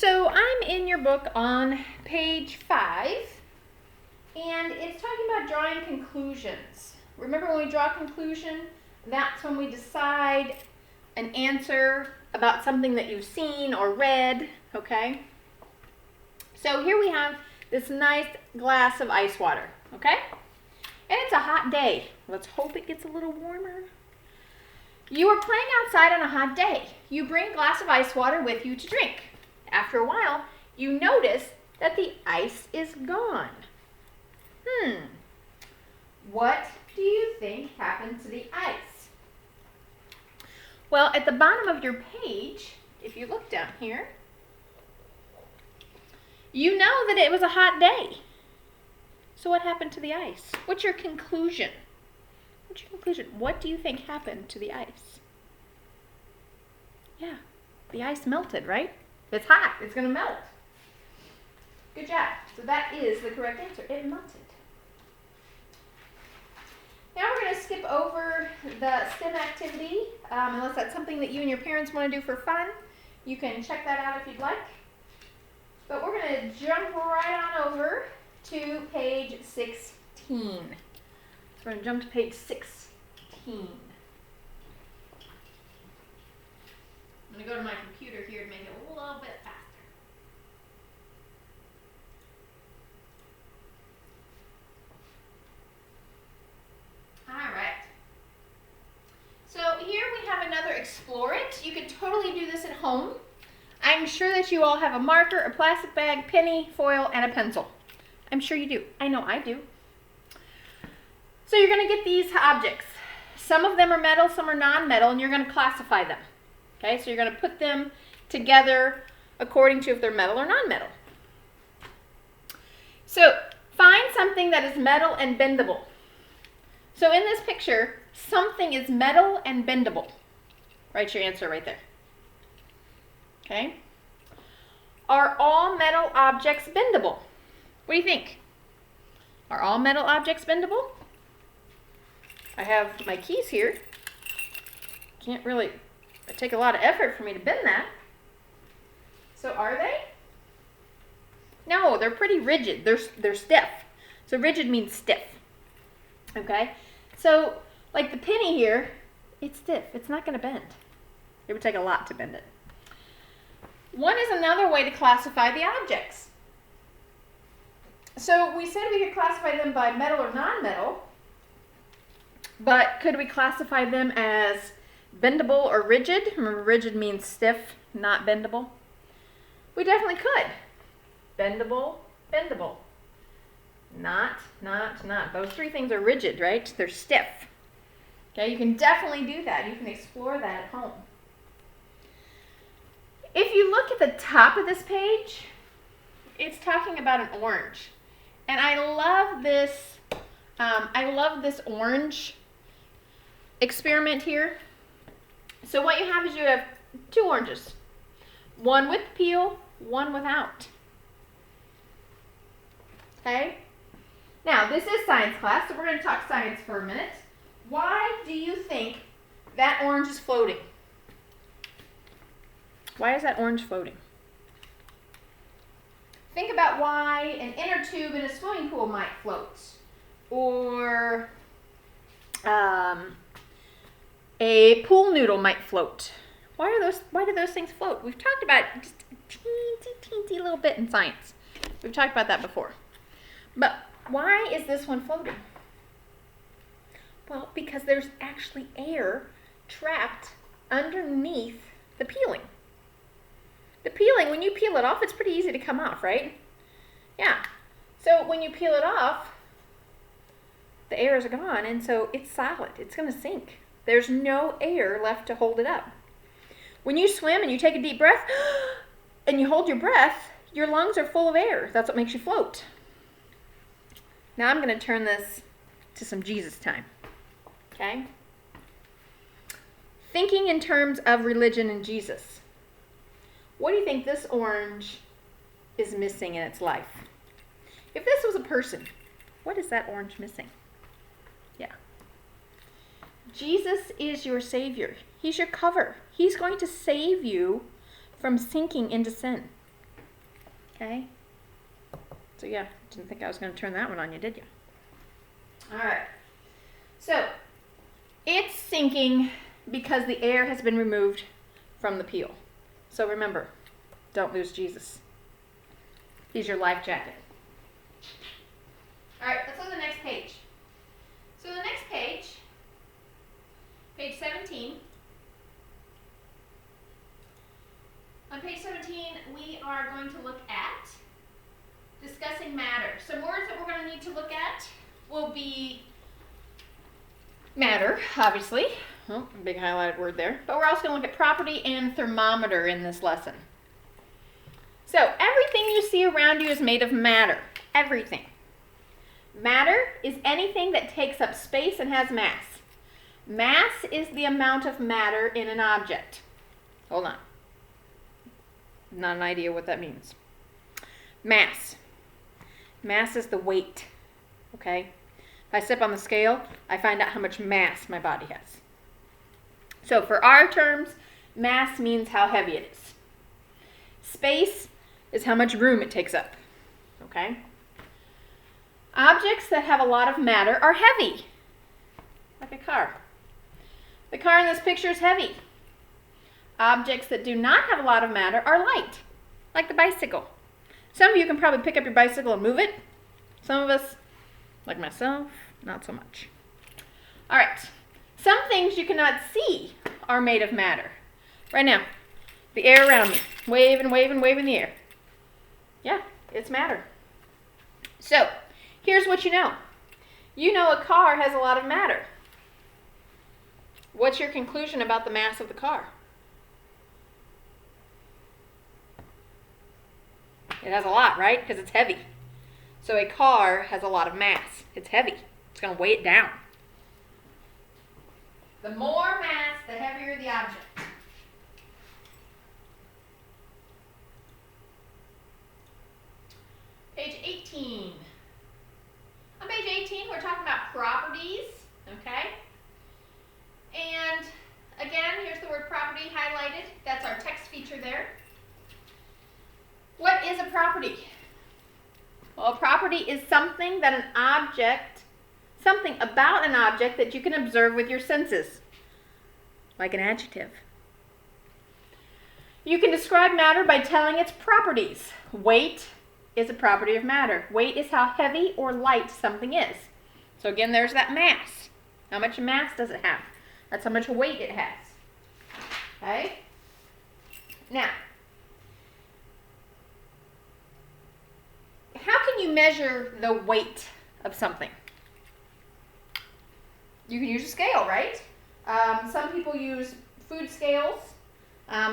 So I'm in your book on page 5, and it's talking about drawing conclusions. Remember, when we draw a conclusion, that's when we decide an answer about something that you've seen or read, okay? So here we have this nice glass of ice water, okay? And it's a hot day. Let's hope it gets a little warmer. You are playing outside on a hot day. You bring a glass of ice water with you to drink. After a while, you notice that the ice is gone. What do you think happened to the ice? Well, at the bottom of your page, if you look down here, you know that it was a hot day. So what happened to the ice? What's your conclusion? What's your conclusion? What do you think happened to the ice? Yeah, the ice melted, right? It's hot. It's going to melt. Good job. So that is the correct answer. It melted. Now we're going to skip over the STEM activity. Unless that's something that you and your parents want to do for fun, you can check that out if you'd like. But we're going to jump right on over to page 16. We're going to jump to page 16. I'm going to go to my computer here to make it a little bit faster. All right. So here we have another Explore It. You can totally do this at home. I'm sure that you all have a marker, a plastic bag, penny, foil, and a pencil. I'm sure you do. I know I do. So you're going to get these objects. Some of them are metal, some are non-metal, and you're going to classify them. Okay, so you're going to put them together according to if they're metal or non-metal. So find something that is metal and bendable. So in this picture, something is metal and bendable. Write your answer right there. Okay. Are all metal objects bendable? What do you think? Are all metal objects bendable? I have my keys here. Can't really, it take a lot of effort for me to bend that. So are they? No, they're pretty rigid. They're stiff. So rigid means stiff. Okay? So like the penny here, it's stiff. It's not going to bend. It would take a lot to bend it. One is another way to classify the objects. So we said we could classify them by metal or non-metal, but could we classify them as bendable or rigid? Remember, rigid means stiff, not bendable. We definitely could. Bendable, bendable. Not. Those three things are rigid, right? They're stiff. Okay, you can definitely do that. You can explore that at home. If you look at the top of this page, it's talking about an orange. And I love this orange experiment here. So what you have is you have two oranges. One with peel, one without. Okay? Now, this is science class, so we're going to talk science for a minute. Why do you think that orange is floating? Why is that orange floating? Think about why an inner tube in a swimming pool might float. Or a pool noodle might float. Why do those things float? We've talked about it just a teensy little bit in science. We've talked about that before. But why is this one floating? Well, because there's actually air trapped underneath the peeling. The peeling, when you peel it off, it's pretty easy to come off, right? Yeah. So when you peel it off, the air is gone, and so it's solid. It's going to sink. There's no air left to hold it up. When you swim and you take a deep breath, and you hold your breath, your lungs are full of air. That's what makes you float. Now I'm going to turn this to some Jesus time. Okay? Thinking in terms of religion and Jesus. What do you think this orange is missing in its life? If this was a person, what is that orange missing? Yeah. Jesus is your Savior. He's your cover. He's going to save you from sinking into sin. Okay? So yeah, didn't think I was going to turn that one on you, did you? All right. So it's sinking because the air has been removed from the peel. So remember, don't lose Jesus. He's your life jacket. All right, let's go to the next page. So the next page, page 17. On page 17, we are going to look at discussing matter. Some words that we're going to need to look at will be matter, obviously. Oh, big highlighted word there. But we're also going to look at property and thermometer in this lesson. So everything you see around you is made of matter. Everything. Matter is anything that takes up space and has mass. Mass is the amount of matter in an object. Hold on. Not an idea what that means. Mass. Mass is the weight. Okay? If I step on the scale, I find out how much mass my body has. So for our terms, mass means how heavy it is. Space is how much room it takes up. Okay? Objects that have a lot of matter are heavy, like a car. The car in this picture is heavy. Objects that do not have a lot of matter are light, like the bicycle. Some of you can probably pick up your bicycle and move it. Some of us, like myself, not so much. All right, some things you cannot see are made of matter. Right now, the air around me, wave and wave and wave in the air. Yeah, it's matter. So, here's what you know. You know a car has a lot of matter. What's your conclusion about the mass of the car? It has a lot, right? Because it's heavy. So a car has a lot of mass. It's heavy. It's going to weigh it down. The more mass, the heavier the object. Page 18. On page 18, we're talking about properties, okay? And again, here's the word property highlighted. That's our text feature there. What is a property? Well, a property is something that an object, something about an object that you can observe with your senses, like an adjective. You can describe matter by telling its properties. Weight is a property of matter. Weight is how heavy or light something is. So again, there's that mass. How much mass does it have? That's how much weight it has. Okay? Now, how can you measure the weight of something? You can use a scale, right? Some people use food scales.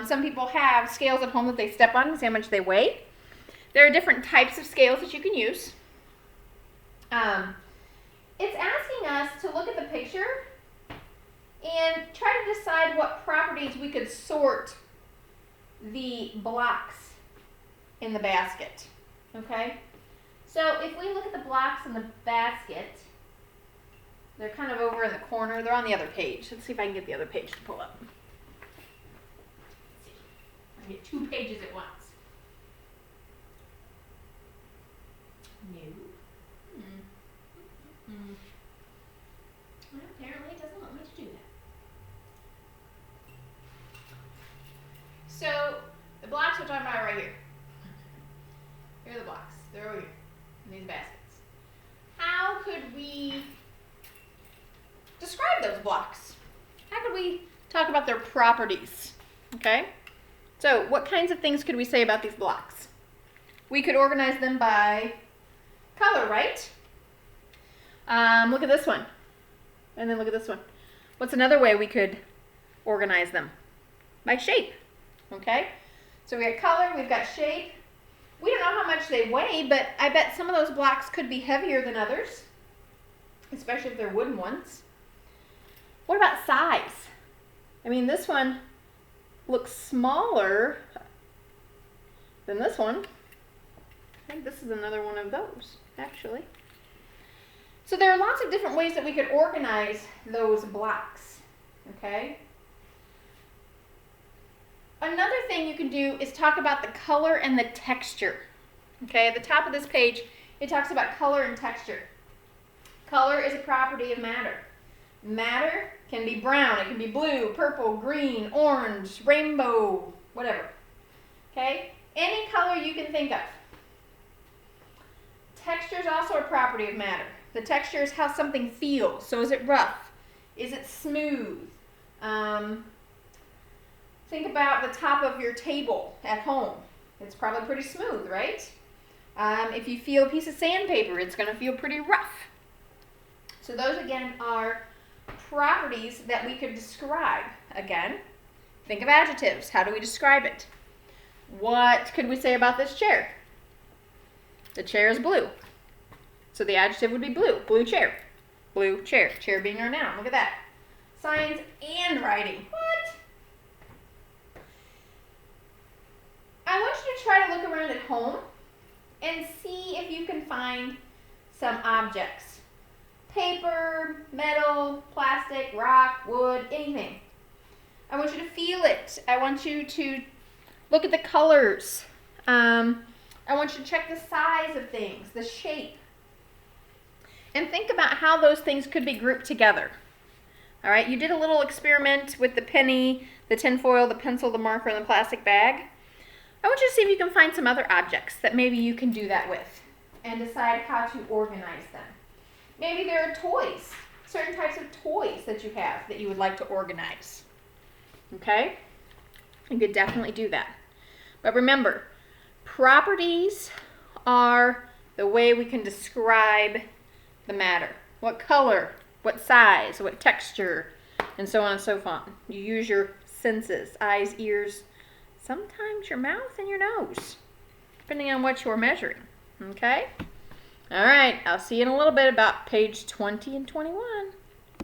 Some people have scales at home that they step on and see how much they weigh. There are different types of scales that you can use. It's asking us to look at the picture and try to decide what properties we could sort the blocks in the basket. Okay? So if we look at the blocks in the basket, they're kind of over in the corner. They're on the other page. Let's see if I can get the other page to pull up. Let's see. I can get 2 pages at once. No. Well, apparently it doesn't want me to do that. So the blocks we're talking about are right here. Here are the blocks. They're over here in these baskets. How could we describe those blocks? How could we talk about their properties? Okay? So what kinds of things could we say about these blocks? We could organize them by color, right? Look at this one. And then look at this one. What's another way we could organize them? By shape. Okay? So we got color, we've got shape. We don't know how much they weigh, but I bet some of those blocks could be heavier than others, especially if they're wooden ones. What about size? I mean, this one looks smaller than this one. I think this is another one of those, actually. So there are lots of different ways that we could organize those blocks, okay? Another thing you can do is talk about the color and the texture, Okay, at the top of this page, it talks about color and texture. Color is a property of matter. Matter can be brown, it can be blue, purple, green, orange, rainbow, whatever. Okay, any color you can think of. Texture is also a property of matter. The texture is how something feels. So is it rough? Is it smooth? Think about the top of your table at home. It's probably pretty smooth, right? If you feel a piece of sandpaper, it's going to feel pretty rough. So those, again, are properties that we could describe. Again, think of adjectives. How do we describe it? What could we say about this chair? The chair is blue. So the adjective would be blue. Blue chair. Blue chair. Chair being our noun. Look at that. Signs and writing. What? I want you to try to look around at home and see if you can find some objects. Paper, metal, plastic, rock, wood, anything. I want you to feel it. I want you to look at the colors. I want you to check the size of things, the shape. And think about how those things could be grouped together. All right, you did a little experiment with the penny, the tinfoil, the pencil, the marker, and the plastic bag. I want you to see if you can find some other objects that maybe you can do that with and decide how to organize them. Maybe there are toys, certain types of toys that you have that you would like to organize. Okay? You could definitely do that. But remember, properties are the way we can describe the matter. What color, what size, what texture, and so on and so on. You use your senses, eyes, ears, sometimes your mouth and your nose, depending on what you're measuring. Okay? All right, I'll see you in a little bit about page 20 and 21.